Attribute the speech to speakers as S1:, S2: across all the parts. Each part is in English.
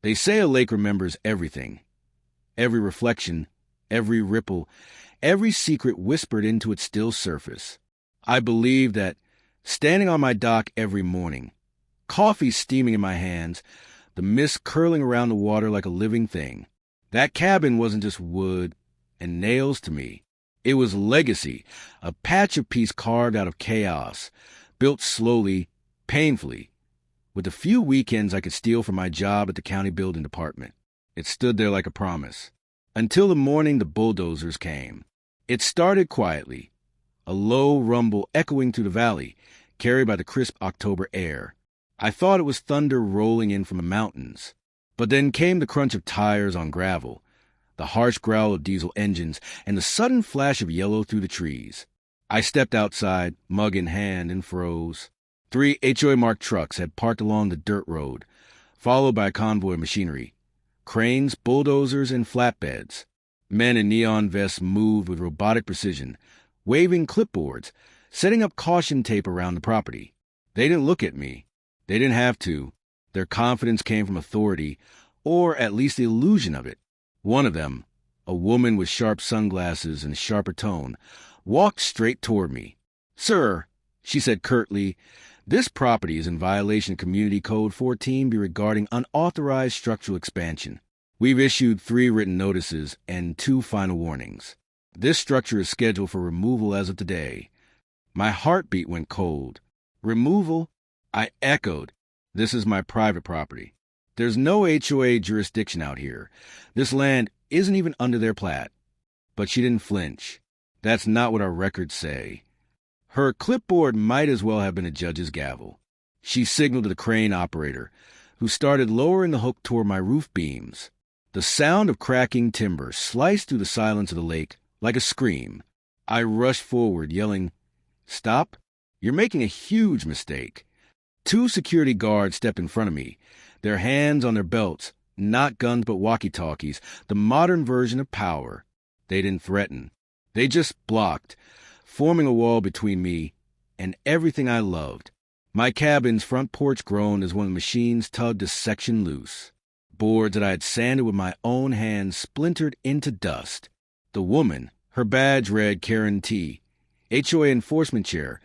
S1: They say a lake remembers everything. Every reflection, every ripple, every secret whispered into its still surface. I believe that, standing on my dock every morning, coffee steaming in my hands, the mist curling around the water like a living thing, that cabin wasn't just wood and nails to me. It was legacy, a patch of peace carved out of chaos, built slowly, painfully, with the few weekends I could steal from my job at the county building department. It stood there like a promise. Until the morning the bulldozers came. It started quietly, a low rumble echoing through the valley, carried by the crisp October air. I thought it was thunder rolling in from the mountains. But then came the crunch of tires on gravel, the harsh growl of diesel engines, and the sudden flash of yellow through the trees. I stepped outside, mug in hand, and froze. 3 HOA-marked trucks had parked along the dirt road, followed by a convoy of machinery. Cranes, bulldozers, and flatbeds. Men in neon vests moved with robotic precision, waving clipboards, setting up caution tape around the property. They didn't look at me. They didn't have to. Their confidence came from authority, or at least the illusion of it. One of them, a woman with sharp sunglasses and sharper tone, walked straight toward me. "Sir," she said curtly, "this property is in violation of Community Code 14B regarding unauthorized structural expansion. We've issued 3 written notices and 2 final warnings. This structure is scheduled for removal as of today." My heartbeat went cold. "Removal?" I echoed. "This is my private property. There's no HOA jurisdiction out here. This land isn't even under their plat." But she didn't flinch. "That's not what our records say." Her clipboard might as well have been a judge's gavel. She signaled to the crane operator, who started lowering the hook toward my roof beams. The sound of cracking timber sliced through the silence of the lake like a scream. I rushed forward, yelling, "Stop! You're making a huge mistake." 2 security guards stepped in front of me, their hands on their belts, not guns but walkie-talkies, the modern version of power. They didn't threaten. They just blocked, forming a wall between me and everything I loved. My cabin's front porch groaned as one of the machines tugged a section loose. Boards that I had sanded with my own hands splintered into dust. The woman, her badge read Karen T., HOA enforcement chair,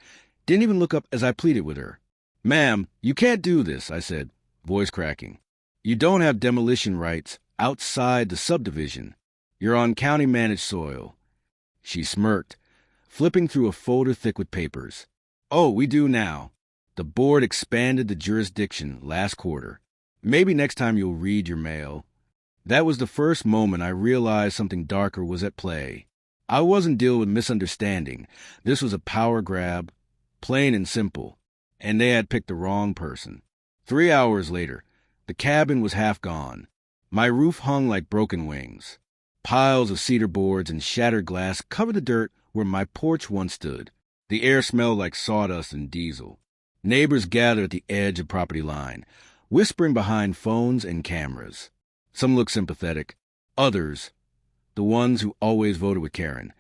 S1: didn't even look up as I pleaded with her. "Ma'am, you can't do this," I said, voice cracking. "You don't have demolition rights outside the subdivision. You're on county-managed soil." She smirked, flipping through a folder thick with papers. "Oh, we do now. The board expanded the jurisdiction last quarter. Maybe next time you'll read your mail." That was the first moment I realized something darker was at play. I wasn't dealing with misunderstanding. This was a power grab, plain and simple, and they had picked the wrong person. 3 hours later, the cabin was half gone. My roof hung like broken wings. Piles of cedar boards and shattered glass covered the dirt where my porch once stood. The air smelled like sawdust and diesel. Neighbors gathered at the edge of property line, whispering behind phones and cameras. Some looked sympathetic. Others, the ones who always voted with Karen,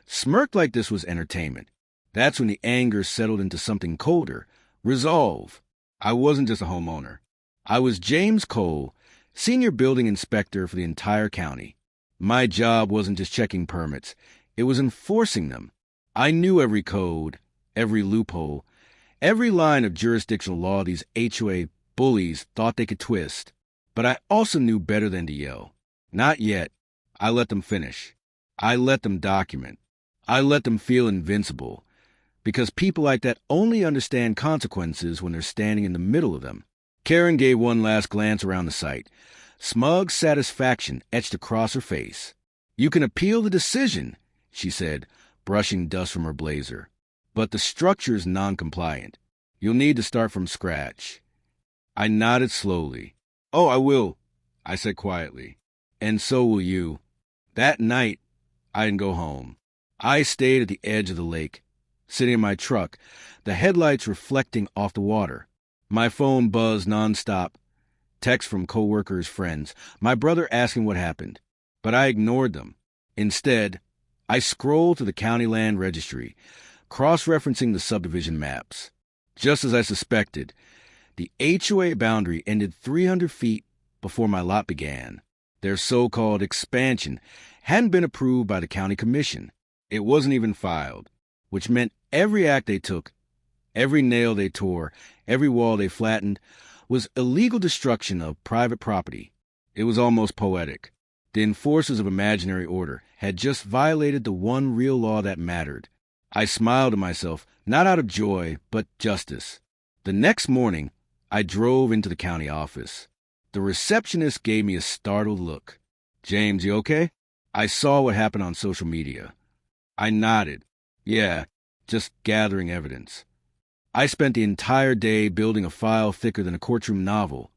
S1: smirked like this was entertainment. That's when the anger settled into something colder. Resolve. I wasn't just a homeowner. I was James Cole, senior building inspector for the entire county. My job wasn't just checking permits. It was enforcing them. I knew every code, every loophole, every line of jurisdictional law these HOA bullies thought they could twist. But I also knew better than to yell. Not yet. I let them finish. I let them document. I let them feel invincible. Because people like that only understand consequences when they're standing in the middle of them. Karen gave one last glance around the site. Smug satisfaction etched across her face. "You can appeal the decision," she said, brushing dust from her blazer. "But the structure's non-compliant. You'll need to start from scratch." I nodded slowly. "Oh, I will," I said quietly. "And so will you." That night, I didn't go home. I stayed at the edge of the lake, sitting in my truck, the headlights reflecting off the water. My phone buzzed nonstop. Texts from coworkers, friends, my brother asking what happened. But I ignored them. Instead, I scrolled to the county land registry, cross-referencing the subdivision maps. Just as I suspected, the HOA boundary ended 300 feet before my lot began. Their so-called expansion hadn't been approved by the county commission. It wasn't even filed, which meant every act they took, every nail they tore, every wall they flattened, was illegal destruction of private property. It was almost poetic. The enforcers of imaginary order had just violated the one real law that mattered. I smiled to myself, not out of joy, but justice. The next morning, I drove into the county office. The receptionist gave me a startled look. "James, you okay?" I saw what happened on social media. I nodded. Yeah, just gathering evidence. I spent the entire day building a file thicker than a courtroom novel.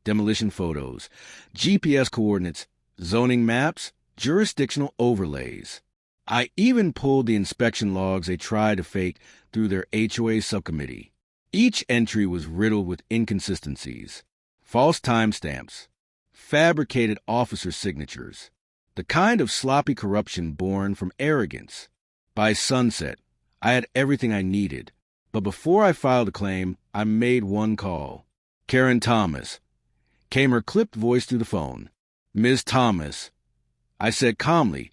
S1: Demolition photos, GPS coordinates, zoning maps, jurisdictional overlays. I even pulled the inspection logs they tried to fake through their HOA subcommittee. Each entry was riddled with inconsistencies, false timestamps, fabricated officer signatures, the kind of sloppy corruption born from arrogance. By sunset, I had everything I needed, but before I filed a claim, I made one call. Karen Thomas. Came her clipped voice through the phone. "Ms. Thomas," I said calmly,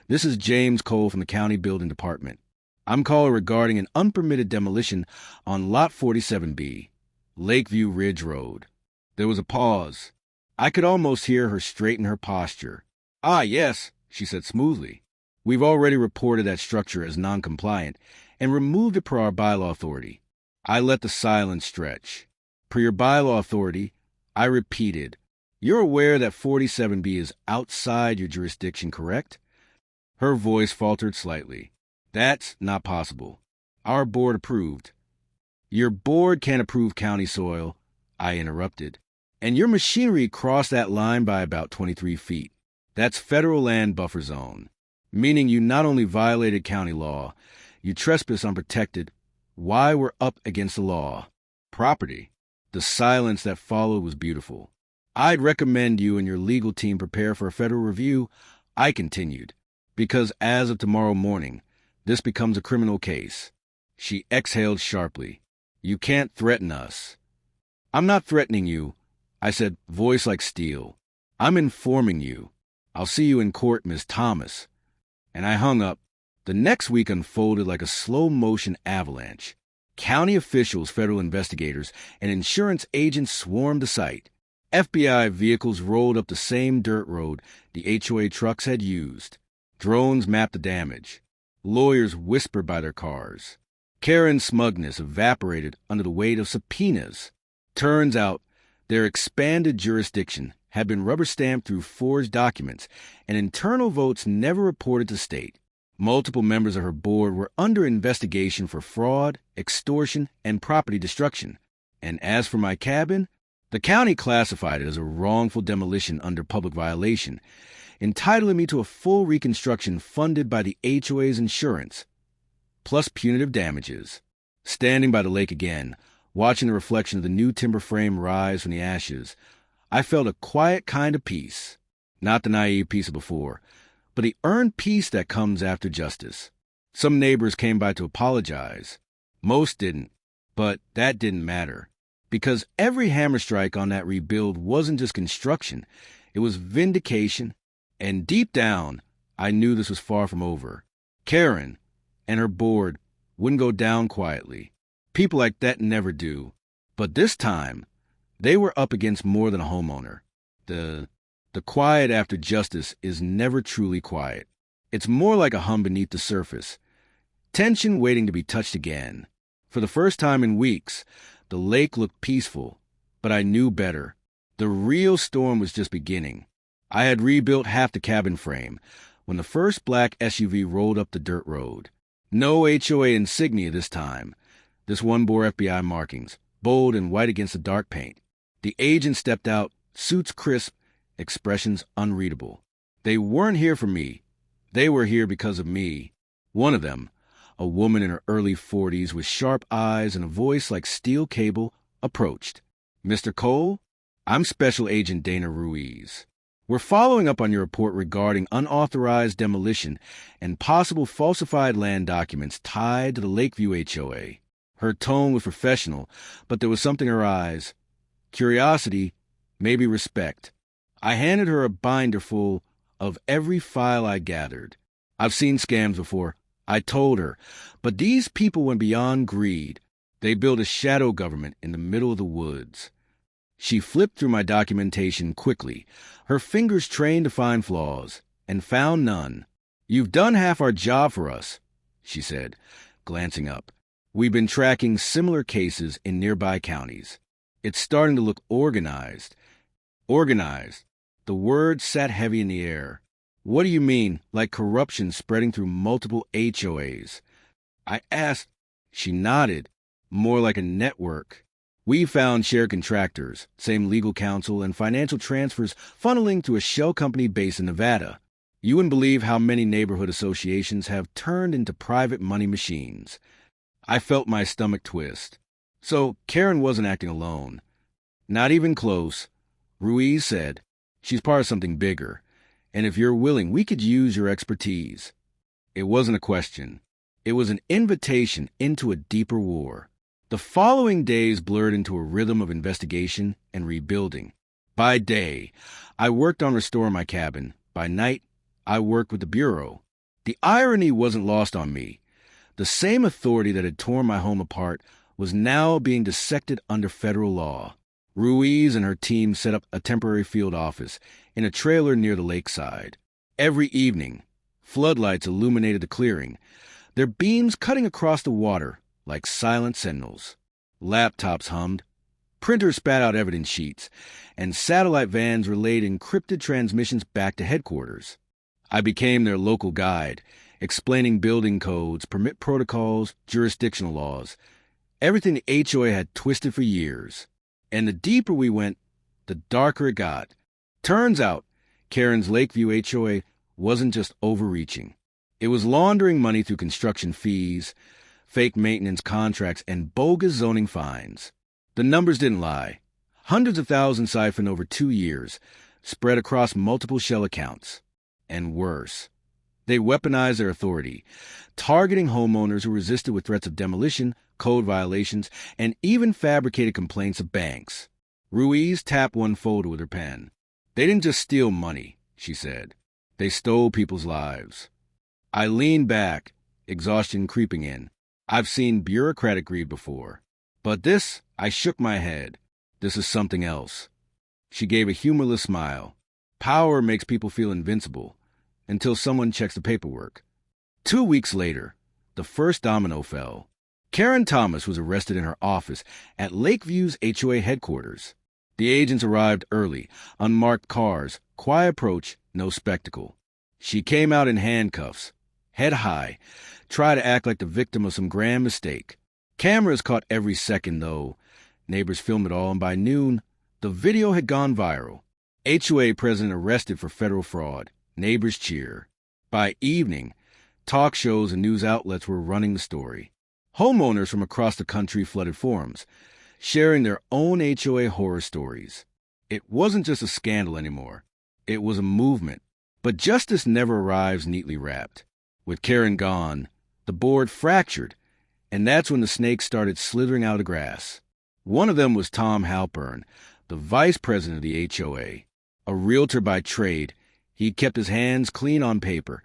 S1: "this is James Cole from the County Building Department. I'm calling regarding an unpermitted demolition on Lot 47B, Lakeview Ridge Road." There was a pause. I could almost hear her straighten her posture. "Ah, yes," she said smoothly. "We've already reported that structure as non-compliant and removed it per our bylaw authority." I let the silence stretch. "Per your bylaw authority," I repeated. "You're aware that 47B is outside your jurisdiction, correct?" Her voice faltered slightly. "That's not possible. Our board approved." "Your board can't approve county soil," I interrupted. "And your machinery crossed that line by about 23 feet. That's federal land buffer zone, meaning you not only violated county law, you trespassed unprotected. Why we're up against the law. Property." The silence that followed was beautiful. "I'd recommend you and your legal team prepare for a federal review," I continued, "because as of tomorrow morning, this becomes a criminal case." She exhaled sharply. "You can't threaten us." "I'm not threatening you," I said, voice like steel. "I'm informing you. I'll see you in court, Ms. Thomas." And I hung up. The next week unfolded like a slow-motion avalanche. County officials, federal investigators, and insurance agents swarmed the site. FBI vehicles rolled up the same dirt road the HOA trucks had used. Drones mapped the damage. Lawyers whispered by their cars. Karen's smugness evaporated under the weight of subpoenas. Turns out, their expanded jurisdiction had been rubber-stamped through forged documents, and internal votes never reported to state. Multiple members of her board were under investigation for fraud, extortion, and property destruction. And as for my cabin, the county classified it as a wrongful demolition under public violation, entitling me to a full reconstruction funded by the HOA's insurance, plus punitive damages. Standing by the lake again, watching the reflection of the new timber frame rise from the ashes, I felt a quiet kind of peace. Not the naive peace of before, but the earned peace that comes after justice. Some neighbors came by to apologize. Most didn't, but that didn't matter. Because every hammer strike on that rebuild wasn't just construction, it was vindication, and deep down, I knew this was far from over. Karen and her board wouldn't go down quietly. People like that never do. But this time, they were up against more than a homeowner. The quiet after justice is never truly quiet. It's more like a hum beneath the surface. Tension waiting to be touched again. For the first time in weeks, the lake looked peaceful, but I knew better. The real storm was just beginning. I had rebuilt half the cabin frame when the first black SUV rolled up the dirt road. No HOA insignia this time. This one bore FBI markings, bold and white against the dark paint. The agent stepped out, suits crisp, expressions unreadable. They weren't here for me. They were here because of me. One of them, a woman in her early 40s with sharp eyes and a voice like steel cable, approached. "Mr. Cole, I'm Special Agent Dana Ruiz. We're following up on your report regarding unauthorized demolition and possible falsified land documents tied to the Lakeview HOA." Her tone was professional, but there was something in her eyes. Curiosity, maybe respect. I handed her a binder full of every file I gathered. I've seen scams before, I told her, but these people went beyond greed. They built a shadow government in the middle of the woods. She flipped through my documentation quickly, her fingers trained to find flaws, and found none. "You've done half our job for us," she said, glancing up. "We've been tracking similar cases in nearby counties. It's starting to look organized." Organized. The word sat heavy in the air. "What do you mean, like corruption spreading through multiple HOAs?" I asked. She nodded. "More like a network. We found shared contractors, same legal counsel, and financial transfers funneling to a shell company based in Nevada. You wouldn't believe how many neighborhood associations have turned into private money machines." I felt my stomach twist. So Karen wasn't acting alone. Not even close. Ruiz said, "She's part of something bigger, and if you're willing, we could use your expertise." It wasn't a question. It was an invitation into a deeper war. The following days blurred into a rhythm of investigation and rebuilding. By day, I worked on restoring my cabin. By night, I worked with the Bureau. The irony wasn't lost on me. The same authority that had torn my home apart was now being dissected under federal law. Ruiz and her team set up a temporary field office in a trailer near the lakeside. Every evening, floodlights illuminated the clearing, their beams cutting across the water like silent sentinels. Laptops hummed, printers spat out evidence sheets, and satellite vans relayed encrypted transmissions back to headquarters. I became their local guide, explaining building codes, permit protocols, jurisdictional laws, everything the HOA had twisted for years. And the deeper we went, the darker it got. Turns out, Karen's Lakeview HOA wasn't just overreaching. It was laundering money through construction fees, fake maintenance contracts, and bogus zoning fines. The numbers didn't lie. Hundreds of thousands siphoned over 2 years, spread across multiple shell accounts. And worse, they weaponized their authority, targeting homeowners who resisted with threats of demolition, code violations, and even fabricated complaints of banks. Ruiz tapped one folder with her pen. "They didn't just steal money," she said. "They stole people's lives." I leaned back, exhaustion creeping in. I've seen bureaucratic greed before. But this, I shook my head. This is something else. She gave a humorless smile. Power makes people feel invincible, until someone checks the paperwork. 2 weeks later, the first domino fell. Karen Thomas was arrested in her office at Lakeview's HOA headquarters. The agents arrived early, unmarked cars, quiet approach, no spectacle. She came out in handcuffs, head high, tried to act like the victim of some grand mistake. Cameras caught every second, though. Neighbors filmed it all, and by noon, the video had gone viral. HOA president arrested for federal fraud. Neighbors cheer. By evening, talk shows and news outlets were running the story. Homeowners from across the country flooded forums, sharing their own HOA horror stories. It wasn't just a scandal anymore. It was a movement. But justice never arrives neatly wrapped. With Karen gone, the board fractured, and that's when the snakes started slithering out of the grass. One of them was Tom Halpern, the vice president of the HOA. A realtor by trade, he kept his hands clean on paper.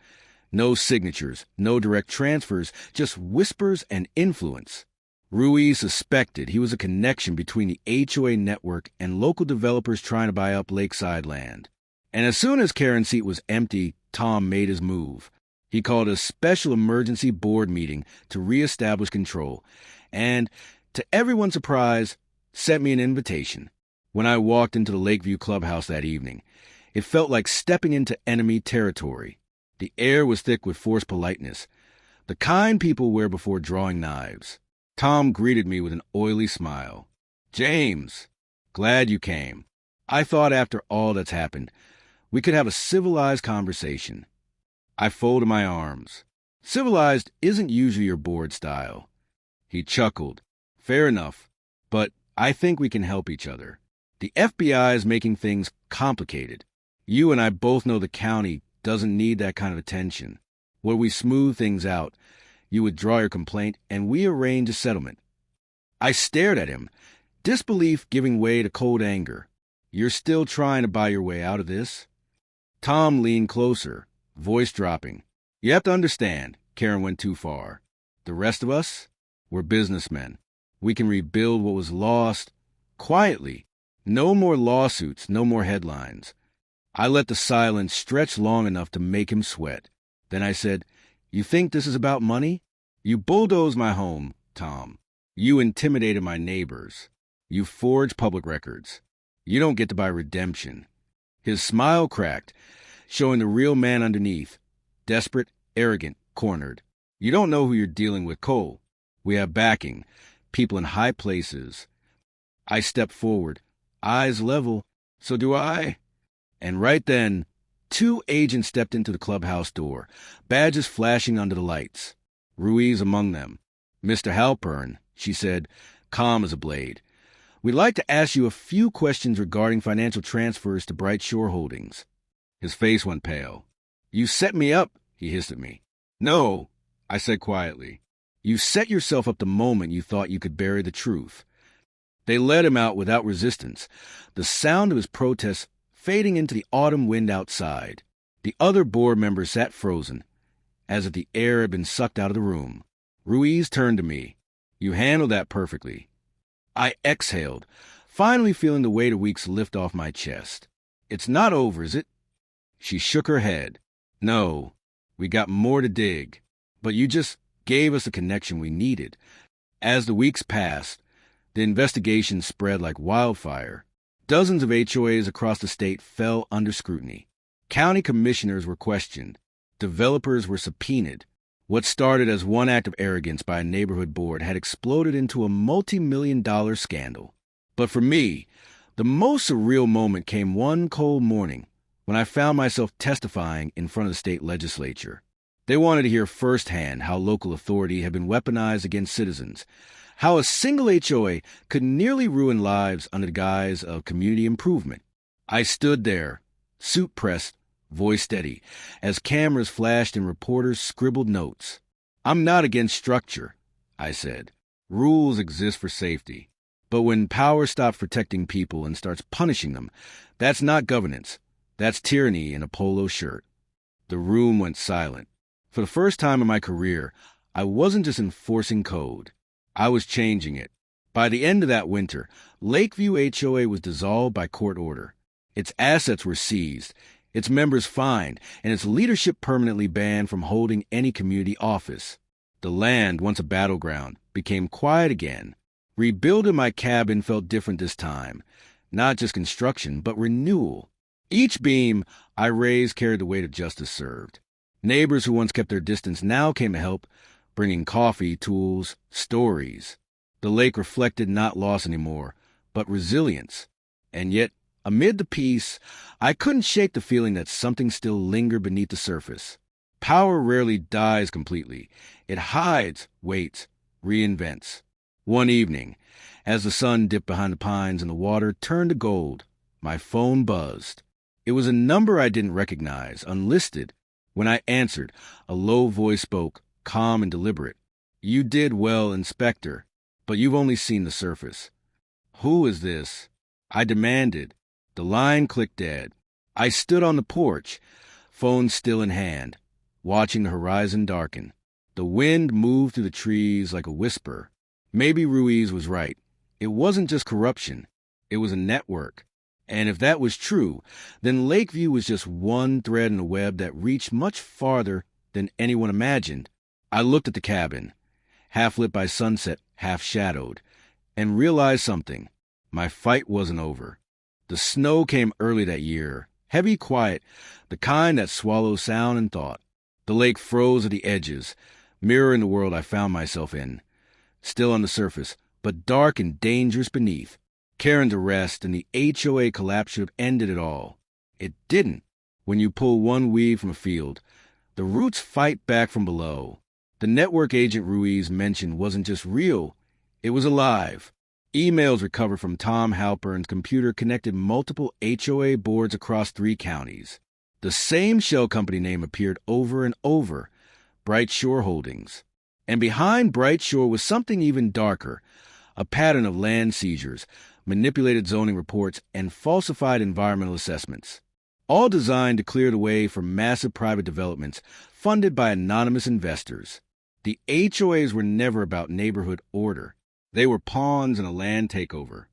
S1: No signatures, no direct transfers, just whispers and influence. Ruiz suspected he was a connection between the HOA network and local developers trying to buy up lakeside land. And as soon as Karen's seat was empty, Tom made his move. He called a special emergency board meeting to reestablish control, and, to everyone's surprise, sent me an invitation. When I walked into the Lakeview clubhouse that evening, it felt like stepping into enemy territory. The air was thick with forced politeness, the kind people wear before drawing knives. Tom greeted me with an oily smile. "James, glad you came. I thought after all that's happened, we could have a civilized conversation." I folded my arms. Civilized isn't usually your board style. He chuckled. "Fair enough, but I think we can help each other. The FBI is making things complicated. You and I both know the county doesn't need that kind of attention. Where we smooth things out, you withdraw your complaint, and we arrange a settlement." I stared at him, disbelief giving way to cold anger. You're still trying to buy your way out of this? Tom leaned closer, voice dropping. You have to understand, Karen went too far. The rest of us, we're businessmen. We can rebuild what was lost quietly. No more lawsuits, no more headlines. I let the silence stretch long enough to make him sweat. Then I said, You think this is about money? You bulldozed my home, Tom. You intimidated my neighbors. You forged public records. You don't get to buy redemption. His smile cracked, showing the real man underneath. Desperate, arrogant, cornered. You don't know who you're dealing with, Cole. We have backing, people in high places. I stepped forward, eyes level. So do I. And right then, 2 agents stepped into the clubhouse door, badges flashing under the lights. Ruiz among them. Mr. Halpern, she said, calm as a blade. We'd like to ask you a few questions regarding financial transfers to Bright Shore Holdings. His face went pale. You set me up, he hissed at me. No, I said quietly. You set yourself up the moment you thought you could bury the truth. They let him out without resistance, the sound of his protest fading into the autumn wind outside. The other board members sat frozen, as if the air had been sucked out of the room. Ruiz turned to me. You handled that perfectly. I exhaled, finally feeling the weight of weeks lift off my chest. It's not over, is it? She shook her head. No, we got more to dig. But you just gave us the connection we needed. As the weeks passed, the investigation spread like wildfire. Dozens of HOAs across the state fell under scrutiny. County commissioners were questioned. Developers were subpoenaed. What started as one act of arrogance by a neighborhood board had exploded into a multi-million-dollar scandal. But for me, the most surreal moment came one cold morning when I found myself testifying in front of the state legislature. They wanted to hear firsthand how local authority had been weaponized against citizens, how a single HOA could nearly ruin lives under the guise of community improvement. I stood there, suit pressed, voice steady, as cameras flashed and reporters scribbled notes. I'm not against structure, I said. Rules exist for safety. But when power stops protecting people and starts punishing them, that's not governance. That's tyranny in a polo shirt. The room went silent. For the first time in my career, I wasn't just enforcing code. I was changing it. By the end of that winter, Lakeview HOA was dissolved by court order. Its assets were seized, its members fined, and its leadership permanently banned from holding any community office. The land, once a battleground, became quiet again. Rebuilding my cabin felt different this time. Not just construction, but renewal. Each beam I raised carried the weight of justice served. Neighbors who once kept their distance now came to help, bringing coffee, tools, stories. The lake reflected not loss anymore, but resilience. And yet, amid the peace, I couldn't shake the feeling that something still lingered beneath the surface. Power rarely dies completely. It hides, waits, reinvents. One evening, as the sun dipped behind the pines and the water turned to gold, my phone buzzed. It was a number I didn't recognize, unlisted. When I answered, a low voice spoke, calm and deliberate. You did well, Inspector, but you've only seen the surface. Who is this? I demanded. The line clicked dead. I stood on the porch, phone still in hand, watching the horizon darken. The wind moved through the trees like a whisper. Maybe Ruiz was right. It wasn't just corruption. It was a network. And if that was true, then Lakeview was just one thread in a web that reached much farther than anyone imagined. I looked at the cabin, half lit by sunset, half shadowed, and realized something. My fight wasn't over. The snow came early that year, heavy, quiet, the kind that swallows sound and thought. The lake froze at the edges, mirroring the world I found myself in. Still on the surface, but dark and dangerous beneath. Karen's arrest and the HOA collapse should have ended it all. It didn't. When you pull one weed from a field, the roots fight back from below. The network agent Ruiz mentioned wasn't just real, it was alive. Emails recovered from Tom Halpern's computer connected multiple HOA boards across 3 counties. The same shell company name appeared over and over, Bright Shore Holdings. And behind Bright Shore was something even darker, a pattern of land seizures, manipulated zoning reports, and falsified environmental assessments, all designed to clear the way for massive private developments funded by anonymous investors. The HOAs were never about neighborhood order. They were pawns in a land takeover.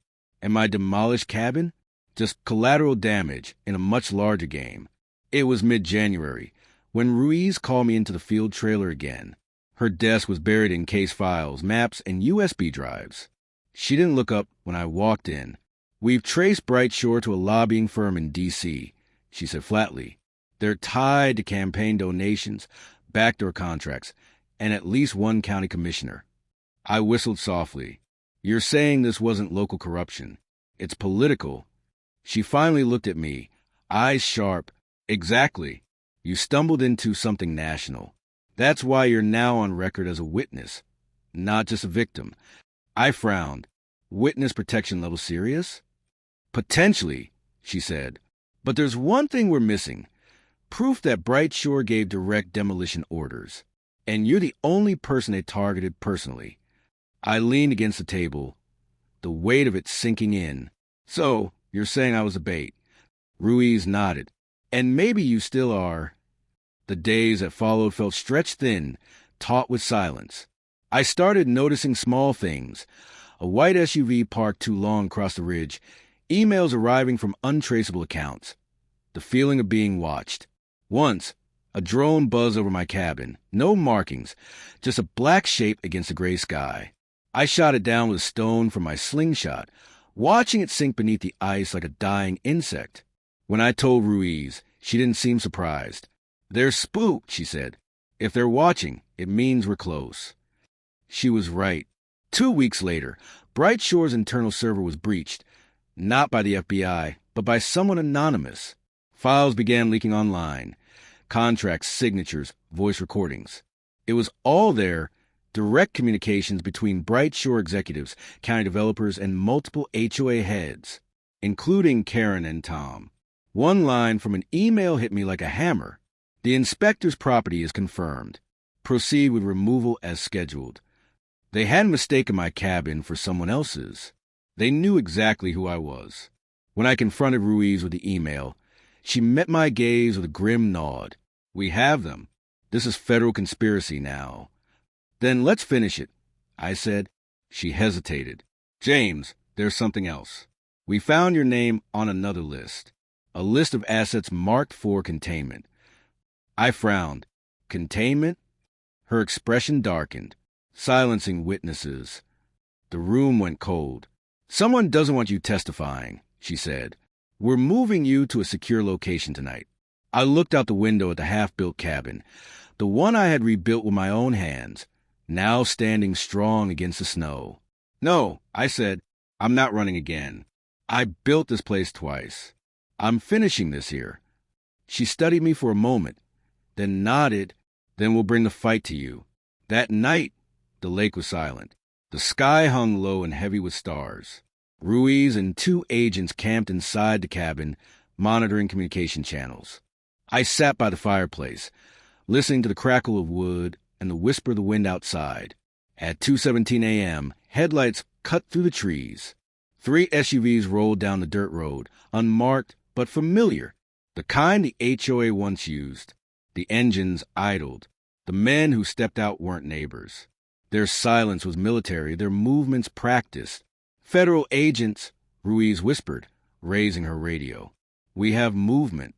S1: And my demolished cabin? Just collateral damage in a much larger game. It was mid-January when Ruiz called me into the field trailer again. Her desk was buried in case files, maps, and USB drives. She didn't look up when I walked in. "We've traced Bright Shore to a lobbying firm in D.C., she said flatly. "They're tied to campaign donations, backdoor contracts, and at least one county commissioner." I whistled softly. "You're saying this wasn't local corruption. It's political." She finally looked at me, eyes sharp. "Exactly. You stumbled into something national. That's why you're now on record as a witness, not just a victim." I frowned. "Witness protection level serious?" "Potentially," she said. "But there's one thing we're missing. Proof that Bright Shore gave direct demolition orders. And you're the only person they targeted personally." I leaned against the table, the weight of it sinking in. "So, you're saying I was a bait?" Ruiz nodded. "And maybe you still are." The days that followed felt stretched thin, taut with silence. I started noticing small things. A white SUV parked too long across the ridge, emails arriving from untraceable accounts, the feeling of being watched. Once, a drone buzzed over my cabin. No markings, just a black shape against the gray sky. I shot it down with a stone from my slingshot, watching it sink beneath the ice like a dying insect. When I told Ruiz, she didn't seem surprised. "They're spooked," she said. "If they're watching, it means we're close." She was right. 2 weeks later, Bright Shore's internal server was breached, not by the FBI, but by someone anonymous. Files began leaking online. Contracts, signatures, voice recordings. It was all there, direct communications between Bright Shore executives, county developers, and multiple HOA heads, including Karen and Tom. One line from an email hit me like a hammer. "The inspector's property is confirmed. Proceed with removal as scheduled." They hadn't mistaken my cabin for someone else's. They knew exactly who I was. When I confronted Ruiz with the email, she met my gaze with a grim nod. "We have them. This is federal conspiracy now." "Then let's finish it," I said. She hesitated. "James, there's something else. We found your name on another list. A list of assets marked for containment." I frowned. "Containment?" Her expression darkened, silencing witnesses. The room went cold. "Someone doesn't want you testifying," she said. "We're moving you to a secure location tonight." I looked out the window at the half-built cabin, the one I had rebuilt with my own hands, now standing strong against the snow. "No," I said, "I'm not running again. I built this place twice. I'm finishing this here." She studied me for a moment, then nodded. "Then we'll bring the fight to you." That night, the lake was silent. The sky hung low and heavy with stars. Ruiz and 2 agents camped inside the cabin, monitoring communication channels. I sat by the fireplace, listening to the crackle of wood and the whisper of the wind outside. At 2:17 a.m., headlights cut through the trees. 3 SUVs rolled down the dirt road, unmarked but familiar, the kind the HOA once used. The engines idled. The men who stepped out weren't neighbors. Their silence was military, their movements practiced. "Federal agents," Ruiz whispered, raising her radio. "We have movement."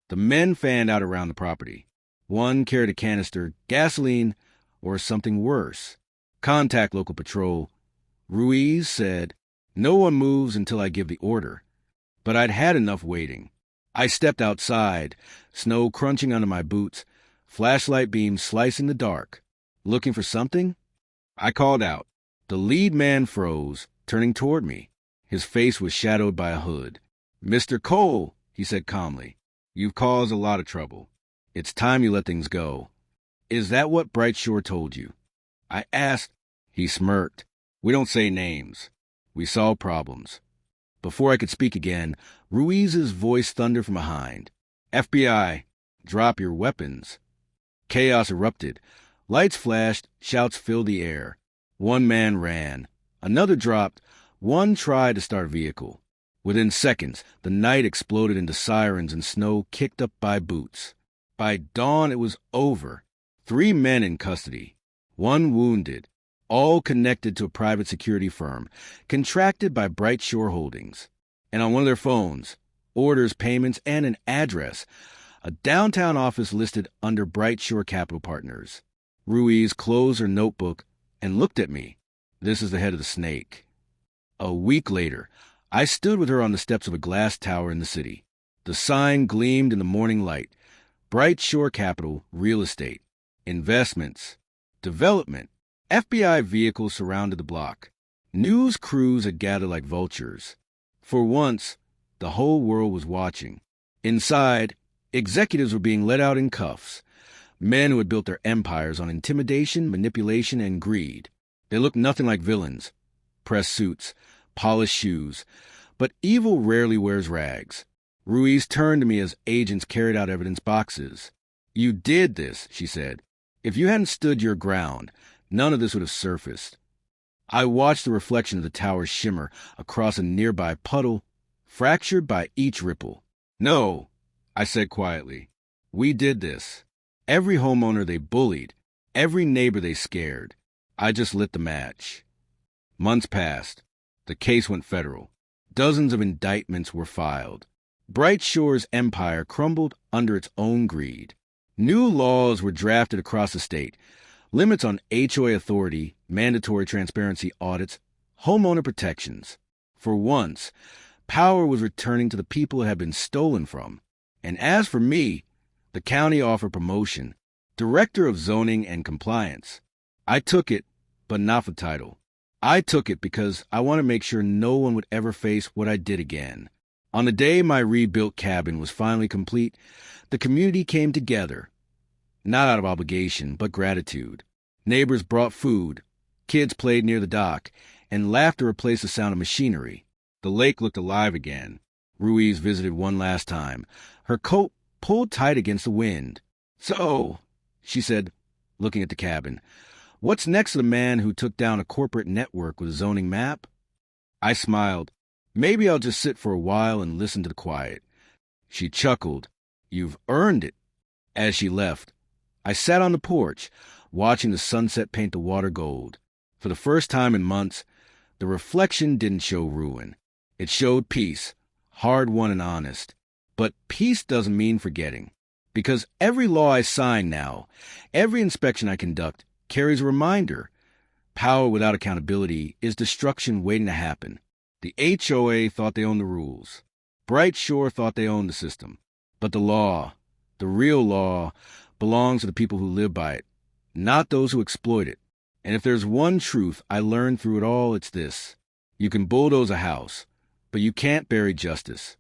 S1: The men fanned out around the property. One carried a canister, gasoline, or something worse. "Contact local patrol." Ruiz said, "No one moves until I give the order." But I'd had enough waiting. I stepped outside, snow crunching under my boots, flashlight beams slicing the dark. "Looking for something?" I called out. The lead man froze, turning toward me. His face was shadowed by a hood. "Mr. Cole," he said calmly, "you've caused a lot of trouble. It's time you let things go." "Is that what Bright Shore told you?" I asked. He smirked. "We don't say names. We solve problems." Before I could speak again, Ruiz's voice thundered from behind. "FBI, drop your weapons." Chaos erupted. Lights flashed, shouts filled the air. One man ran. Another dropped, One tried to start a vehicle. Within seconds, the night exploded into sirens and snow kicked up by boots. By dawn, it was over. 3 men in custody, 1 wounded, all connected to a private security firm, contracted by Bright Shore Holdings. And on one of their phones, orders, payments, and an address, a downtown office listed under Bright Shore Capital Partners. Ruiz closed her notebook and looked at me. This is the head of the snake. A week later, I stood with her on the steps of a glass tower in the city. The sign gleamed in the morning light. Bright Shore Capital, Real Estate, Investments, Development. FBI vehicles surrounded the block. News crews had gathered like vultures. For once, the whole world was watching. Inside, executives were being let out in cuffs. Men who had built their empires on intimidation, manipulation, and greed. They looked nothing like villains. Pressed suits, polished shoes. But evil rarely wears rags. Ruiz turned to me as agents carried out evidence boxes. "You did this," she said. "If you hadn't stood your ground, none of this would have surfaced." I watched the reflection of the tower shimmer across a nearby puddle, fractured by each ripple. "No," I said quietly. "We did this. Every homeowner they bullied, every neighbor they scared. I just lit the match." Months passed. The case went federal. Dozens of indictments were filed. Bright Shore's empire crumbled under its own greed. New laws were drafted across the state. Limits on HOA authority, mandatory transparency audits, homeowner protections. For once, power was returning to the people it had been stolen from. And as for me, the county offered promotion, Director of Zoning and Compliance. I took it, but not for title. I took it because I wanted to make sure no one would ever face what I did again. On the day my rebuilt cabin was finally complete, the community came together. Not out of obligation, but gratitude. Neighbors brought food, kids played near the dock, and laughter replaced the sound of machinery. The lake looked alive again. Ruiz visited one last time, her coat pulled tight against the wind. "So," she said, looking at the cabin, "what's next to the man who took down a corporate network with a zoning map?" I smiled. "Maybe I'll just sit for a while and listen to the quiet." She chuckled. "You've earned it." As she left, I sat on the porch, watching the sunset paint the water gold. For the first time in months, the reflection didn't show ruin. It showed peace, hard-won and honest. But peace doesn't mean forgetting. Because every law I sign now, every inspection I conduct, carries a reminder. Power without accountability is destruction waiting to happen. The HOA thought they owned the rules. Bright Shore thought they owned the system. But the law, the real law, belongs to the people who live by it, not those who exploit it. And if there's one truth I learned through it all, it's this. You can bulldoze a house, but you can't bury justice.